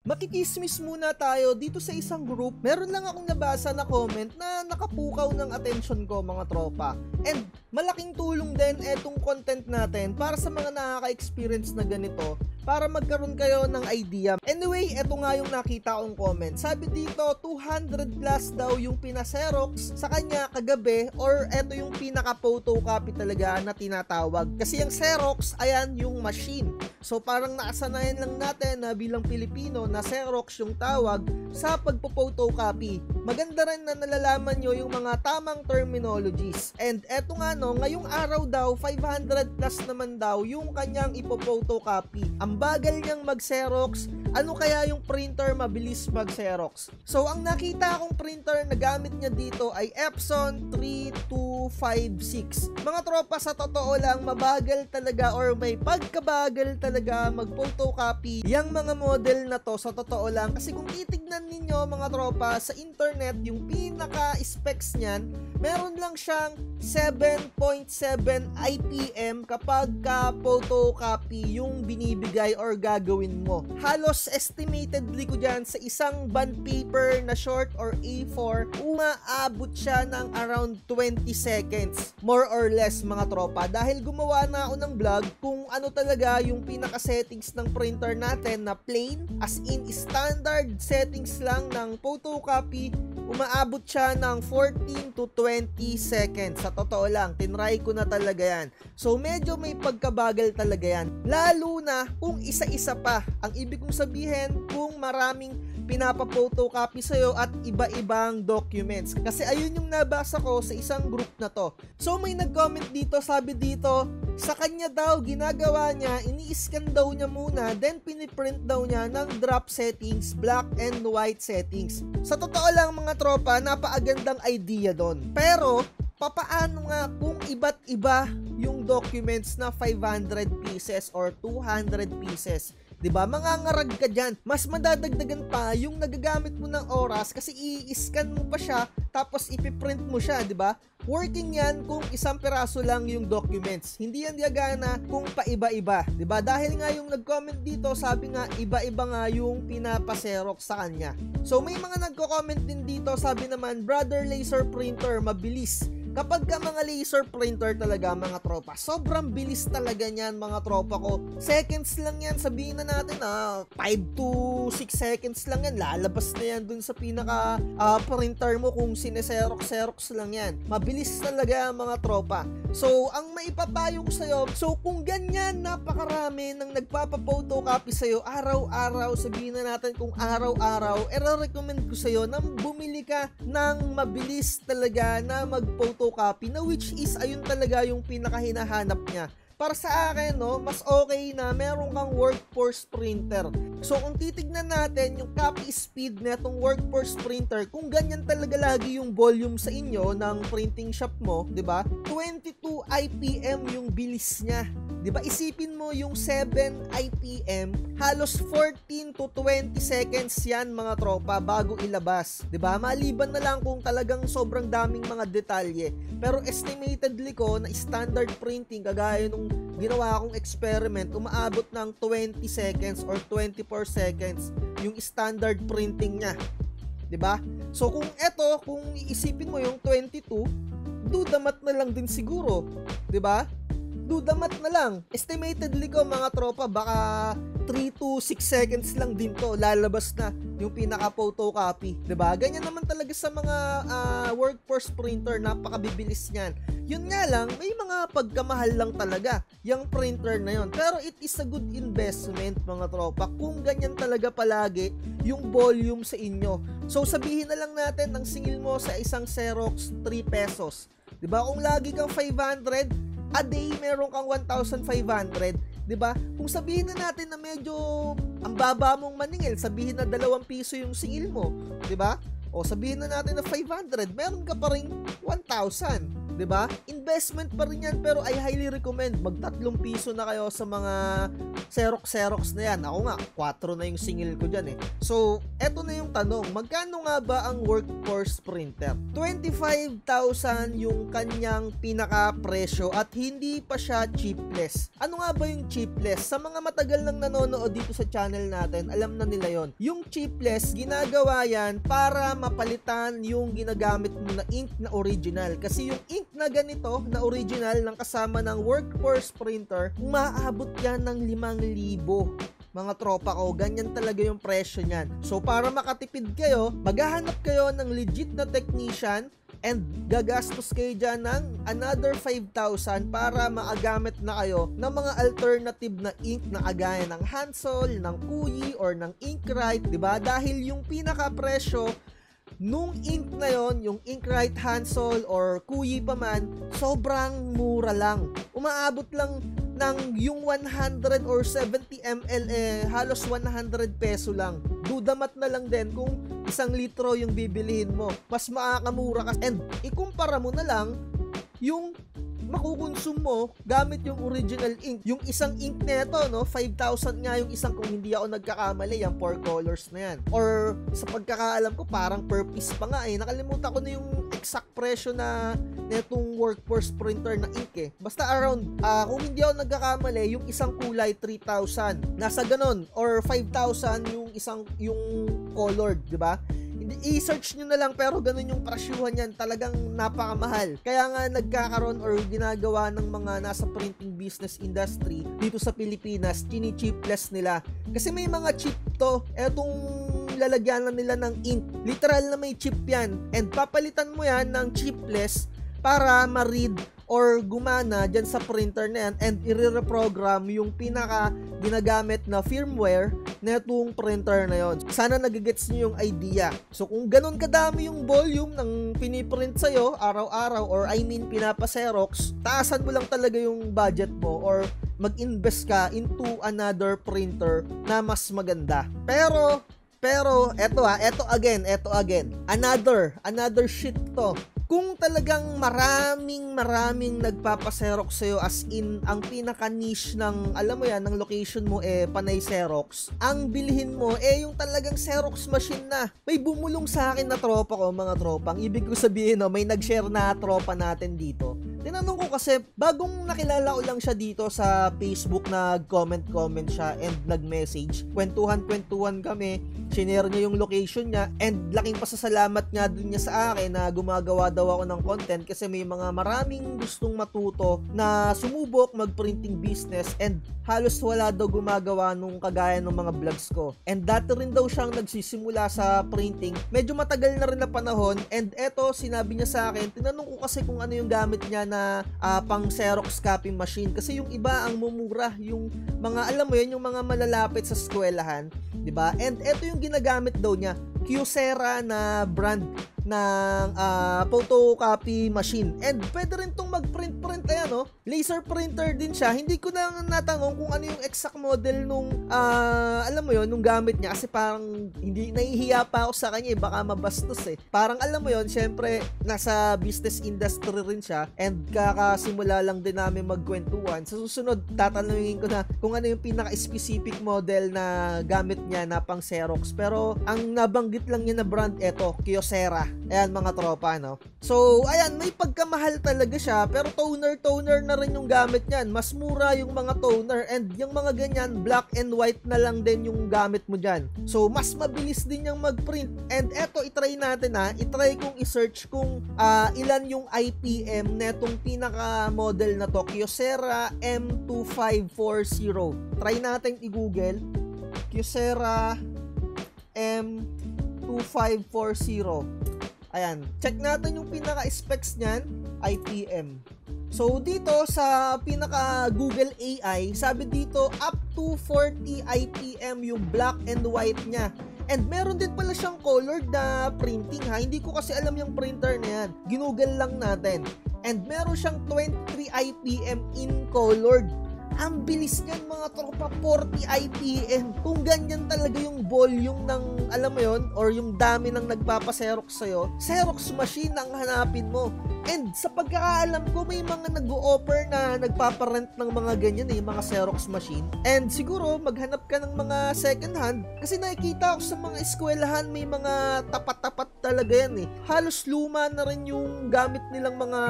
Makikismis muna tayo dito sa isang group. Meron lang akong nabasa na comment na nakapukaw ng attention ko, mga tropa. And malaking tulong din etong content natin para sa mga nakaka-experience na ganito, para magkaroon kayo ng idea. Anyway, eto nga yung nakita kong comment. Sabi dito, 200 plus daw yung pinaserox sa kanya kagabi, or eto yung pinaka-photocopy talaga na tinatawag. Kasi yung Xerox, ayan yung machine. So parang nakasanayan lang natin na bilang Pilipino na Xerox yung tawag sa pagpo-photocopy. Maganda rin na nalalaman nyo yung mga tamang terminologies. And eto nga no, ngayong araw daw, 500 plus naman daw yung kanyang ipo-photocopy. Ang bagal niyang mag-Xerox, ano kaya yung printer mabilis mag-Xerox? So ang nakita akong printer na gamit niya dito ay Epson 3256. Mga tropa, sa totoo lang, mabagal talaga or may pagkabagal talaga mag-photocopy yung mga model na to, sa totoo lang. Kasi kung titignan ninyo mga tropa sa internet, yung pinaka-specs niyan, meron lang siyang 7.7 IPM kapag ka-photocopy yung binibigay or gagawin mo. Halos estimatedly ko dyan sa isang bond paper na short or A4, umaabot siya ng around 20 seconds. More or less mga tropa. Dahil gumawa na ako ng vlog kung ano talaga yung pinaka-settings ng printer natin na plain, as in standard settings lang ng photocopy, umaabot siya ng 14 to 20 seconds. Sa totoo lang, tinry ko na talaga yan. So medyo may pagkabagal talaga yan. Lalo na kung isa-isa pa. Ang ibig kong sabihin, kung maraming pinapa-photocopy sa'yo at iba-ibang documents. Kasi ayun yung nabasa ko sa isang group na to. So may nag-comment dito, sabi dito, sa kanya daw, ginagawa niya, ini-scan daw niya muna, then piniprint daw niya ng drop settings, black and white settings. Sa totoo lang mga tropa, napakagandang idea doon. Pero, papaano nga kung iba't iba yung documents na 500 pieces or 200 pieces? 'Di ba? Mangangarag ka diyan. Mas madadagdagan pa yung nagagamit mo ng oras kasi i-scan mo pa siya tapos ipiprint mo siya, 'di ba? Working 'yan kung isang piraso lang yung documents. Hindi yan gagana kung paiba-iba, 'di ba? Dahil nga yung nag-comment dito, sabi nga iba-iba nga yung pinapa-xerox sa kanya. So may mga nagko-comment din dito, sabi naman, brother laser printer, mabilis. Kapag ka mga laser printer talaga mga tropa, sobrang bilis talaga niyan mga tropa ko. Seconds lang yan, sabihin na natin 5 to 6 seconds lang yan, lalabas na yan dun sa pinaka printer mo kung sineserox lang yan. Mabilis talaga mga tropa. So ang maipapayo ko sa'yo, so kung ganyan napakarami ng nagpapa-photocopy sa'yo araw-araw, sabihin na natin kung araw-araw, recommend ko sa'yo na bumili ka ng mabilis talaga na mag-photocopy, na which is ayun talaga yung pinakahinahanap niya. Para sa akin, no, mas okay na meron kang workforce printer. So kung titignan natin yung copy speed na itong workforce printer, kung ganyan talaga lagi yung volume sa inyo ng printing shop mo, 'di ba? 22 IPM yung bilis niya. 'Di ba? Isipin mo yung 7 IPM, halos 14 to 20 seconds 'yan mga tropa bago ilabas, 'di ba? Maliban na lang kung talagang sobrang daming mga detalye. Pero estimatedly ko na standard printing kagaya nung ginawa akong experiment, umaabot ng 20 seconds or 24 seconds yung standard printing niya. 'Di ba? So kung iisipin mo yung 22, dudamat na lang din siguro, 'di ba? Dudamat na lang. Estimatedly ko mga tropa, baka 3 to 6 seconds lang din to lalabas na yung pinaka-photocopy, 'di ba? Ganyan naman talaga sa mga workforce printer, napakabibilis niyan. Yun nga lang, may mga pagkamahal lang talaga yung printer na yun. Pero it is a good investment mga tropa kung ganyan talaga palagi yung volume sa inyo. So sabihin na lang natin, ang singil mo sa isang Xerox 3 pesos. 'Di ba? Kung lagi kang 500 a day, meron kang 1,500, 'di ba? Kung sabihin na natin na medyo ang baba mong maningil, sabihin na 2 piso yung singil mo, 'di ba? O sabihin na natin na 500, meron ka pa ring 1,000. 'Diba? Investment pa rin yan, pero I highly recommend mag-3 piso na kayo sa mga Xerox na yan. Ako nga, 4 na yung singil ko dyan eh. So, eto na yung tanong, magkano nga ba ang workforce printer? 25,000 yung kanyang pinaka-presyo at hindi pa siya chipless. Ano nga ba yung chipless? Sa mga matagal nang nanonood dito sa channel natin, alam na nila yon. Yung chipless, ginagawa yan para mapalitan yung ginagamit mo na ink na original. Kasi yung ink na ganito, na original, ng kasama ng workforce printer, umaabot yan ng 5,000. Mga tropa ko, ganyan talaga yung presyo niyan. So, para makatipid kayo, maghahanap kayo ng legit na technician and gagastos kayo dyan ng another 5,000 para maagamit na kayo ng mga alternative na ink na kagaya ng Hansol, ng Kuyi, or ng Inkrite, diba? Dahil yung pinaka-presyo nung ink na yon, yung Inkrite, Hansol, or Kuyi pa man, sobrang mura lang. Umaabot lang ng yung 100 or 70 ml halos 100 peso lang. Dudamat na lang din kung 1 litro yung bibilihin mo. Mas makakamura ka. And ikumpara mo na lang yung makukonsume mo gamit yung original ink. Yung isang ink neto, no, 5,000 nga yung isang, kung hindi ako nagkakamali, yung 4 colors na yan. Or sa pagkakaalam ko, parang per piece pa nga eh. Nakalimutan ko na yung exact presyo na netong workforce printer na ink eh. Basta around, kung hindi ako nagkakamali, yung isang kulay 3,000. Nasa ganon. Or 5,000 yung isang, yung colored, di ba? I-search nyo na lang, pero ganun yung prasyuhan yan, talagang napakamahal. Kaya nga nagkakaroon or ginagawa ng mga nasa printing business industry dito sa Pilipinas, chini-chipless nila. Kasi may mga chip to, etong lalagyan na nila ng ink, literal na may chip yan, and papalitan mo yan ng chipless para ma-read or gumana dyan sa printer na yan, and i-reprogram yung pinaka ginagamit na firmware na itong printer na yon. Sana nagigets nyo yung idea. So kung ganun kadami yung volume ng piniprint sa'yo araw-araw, or I mean pinapa-Xerox, taasan mo lang talaga yung budget mo or mag-invest ka into another printer na mas maganda. Pero eto again, another shit to. Kung talagang maraming nagpapa-Xerox sa'yo, as in, ang pinaka-niche ng, alam mo yan, ng location mo panay Xerox, ang bilhin mo yung talagang Xerox machine na. May bumulong sa akin na tropa ko, mga tropang, ibig ko sabihin, may nag-share na tropa natin dito. Tinanong ko kasi, bagong nakilala ko lang siya dito sa Facebook, nag-comment siya and nag-message. Kwentuhan kami, shinare niya yung location niya, and laking pasasalamat nga din niya sa akin na gumagawa daw ako ng content kasi may mga maraming gustong matuto na sumubok mag-printing business, and halos wala daw gumagawa nung kagaya ng mga vlogs ko. And dati rin daw siyang nagsisimula sa printing. Medyo matagal na rin na panahon, and eto, sinabi niya sa akin, tinanong ko kasi kung ano yung gamit niya na pang Xerox copy machine, kasi yung iba ang mumura, yung mga, alam mo yun, yung mga malalapit sa eskwelahan, diba? And eto yung ginagamit daw niya, Kyocera na brand ng photocopy machine. And pwede rin tong mag-print, ayan, no? Laser printer din siya. Hindi ko na natanong kung ano yung exact model nung, alam mo yon, nung gamit niya. Kasi parang, hindi, nahihiya pa ako sa kanya, baka mabastos eh. Parang, alam mo yon, syempre, nasa business industry rin siya, and kakasimula lang din namin magkwentuhan. Sa susunod, tatanungin ko na kung ano yung pinaka-specific model na gamit niya na pang Xerox. Pero, ang nabanggit lang niya na brand, eto, Kyocera. Ayan, mga tropa, no? So, ayan, may pagkamahal talaga siya, pero toner na rin yung gamit niyan. Mas mura yung mga toner, and yung mga ganyan, black and white na lang din yung gamit mo dyan. So, mas mabilis din yung mag-print. And eto, itry natin itry kong i-search kung ilan yung IPM netong pinaka-model na to, Kyocera M2540. Try natin i-google, Kyocera M2540. Ayan, check natin yung pinaka-specs niyan, IPM. So, dito sa pinaka-Google AI, sabi dito, up to 40 IPM yung black and white niya. And meron din pala siyang colored na printing Hindi ko kasi alam yung printer na yan. Ginoogle lang natin. And meron siyang 23 IPM in colored. Ang bilis niyan, mga tropa, 40 IPM. Kung ganyan talaga yung volume ng, alam mo yon, or yung dami ng nagpapa-Xerox sa'yo, Xerox machine ang hanapin mo. And sa pagkakaalam ko, may mga nag-o-offer na nagpaparent ng mga ganyan mga Xerox machine. And siguro maghanap ka ng mga second hand kasi nakikita ko sa mga eskwelahan may mga tapat-tapat talaga yan Halos luma na rin yung gamit nilang mga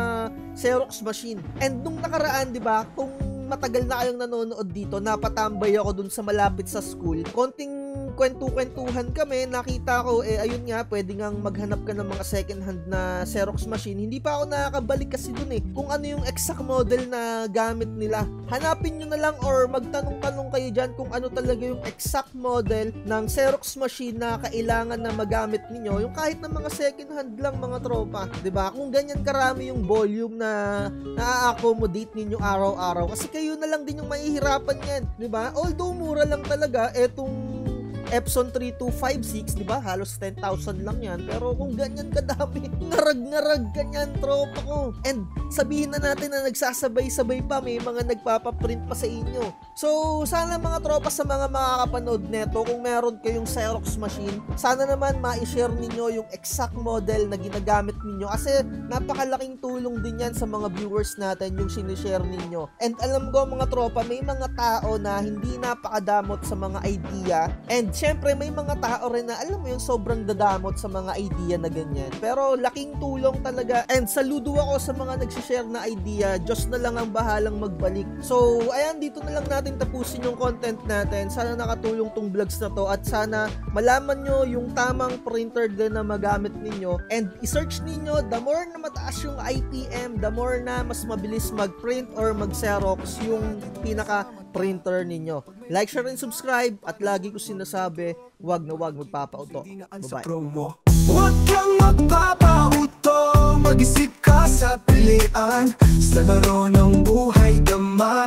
Xerox machine. And nung nakaraan, di ba, kung matagal na kayong nanonood dito, napatambay ako dun sa malapit sa school. Konting kwentuhan kami, nakita ko, ayun nga, pwede ngang maghanap ka ng mga second hand na Xerox machine. Hindi pa ako nakakabalik kasi dun kung ano yung exact model na gamit nila. Hanapin nyo na lang or magtanong-tanong kayo dyan kung ano talaga yung exact model ng Xerox machine na kailangan na magamit ninyo. Yung kahit na mga second hand lang mga tropa, diba? Kung ganyan karami yung volume na na-accommodate ninyo araw-araw. Kasi kayo na lang din yung mahihirapan yan, diba? Although mura lang talaga, etong Epson 3256, di ba? Halos 10,000 lang yan. Pero kung ganyan kadami, ngarag-ngarag ganyan, tropa ko. And sabihin na natin na nagsasabay-sabay pa, may mga nagpapaprint pa sa inyo. So, sana mga tropa sa mga makakapanood neto, kung meron kayong Xerox machine, sana naman ma-share ninyo yung exact model na ginagamit ninyo. Kasi napakalaking tulong din yan sa mga viewers natin yung sinishare ninyo. And alam ko mga tropa, may mga tao na hindi napakadamot sa mga idea. And syempre may mga tao rin na alam mo yung sobrang dadamot sa mga idea na ganyan. Pero laking tulong talaga. And saludo ako sa mga nagsishare na idea. Diyos na lang ang bahalang magbalik. So ayan, dito na lang natin tapusin yung content natin. Sana nakatulong tong vlogs na to at sana malaman nyo yung tamang printer din na magamit ninyo. And isearch ninyo, the more na mataas yung IPM, the more na mas mabilis mag-print or mag-Xerox yung pinaka printer ninyo. Like, share, and subscribe. At lagi ko sinasabi, wag na wag magpapauto. Bye-bye. Huwag kang magpapauto, mag-isip ka sa pilian. Sa laro ng buhay dama